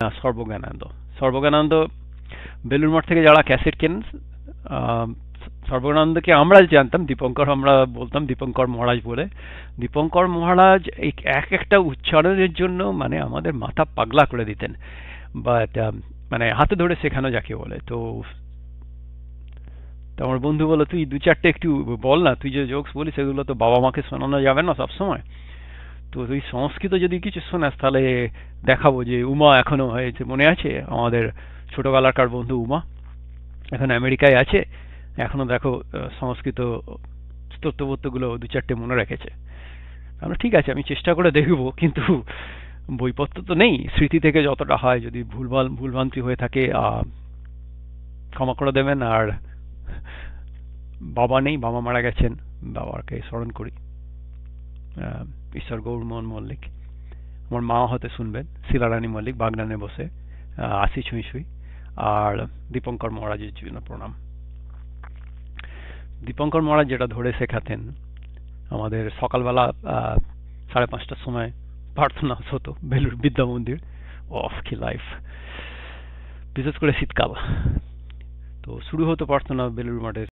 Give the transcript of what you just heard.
না, সর্বজ্ঞানানন্দ। সর্বজ্ঞানানন্দ বেলুড় মঠ থেকে যারা ক্যাসেট কেনেন, আহ, সর্বজ্ঞানানন্দকে আমরা জানতাম, দীপঙ্কর আমরা বলতাম দীপঙ্কর মহারাজ বলে। দীপঙ্কর মহারাজ এই এক একটা উচ্চারণের জন্য মানে আমাদের মাথা পাগলা করে দিতেন। বাট মানে হাতে ধরে শেখানো যাকে বলে। তো তো আমার বন্ধু বলল, তুই দু চারটে একটু বল না, তুই যে জোকস বলিস সেগুলো তো বাবা মাকে শোনানো যাবে না সবসময়। তো তুই সংস্কৃত যদি কিছু শোনাস তাহলে দেখাবো যে উমা এখনো হয়েছে, মনে আছে আমাদের ছোটবেলাকার বন্ধু উমা, এখন আমেরিকায় আছে, এখনো দেখো সংস্কৃত স্তোত্রবোত্তগুলো দু চারটে মনে রেখেছে। আমরা ঠিক আছে, আমি চেষ্টা করে দেখব, কিন্তু বইপত্র তো নেই, স্মৃতি থেকে যতটা হয়, যদি ভুলভ্রান্তি হয়ে থাকে ক্ষমা করে দেবেন। আর বাবা নেই, বাবা মারা গেছেন, বাবাকে স্মরণ করি। আহ, ঈশ্বর গৌরমোহন মল্লিক। আমার মা হতে শুনবেন শিলারানী মল্লিক বাগনানে বসে আশি ছুঁই ছুঁই। আর দীপঙ্কর মহারাজের জন্য প্রণাম। দীপঙ্কর মহারাজ যেটা ধরে শেখাতেন, আমাদের সকালবেলা 5:30টার সময় প্রার্থনা হতো বেলুড় বিদ্যা মন্দির। অফ কি লাইফ, বিশেষ করে শীতকাল। তো শুরু হতো প্রার্থনা বেলুড় মঠের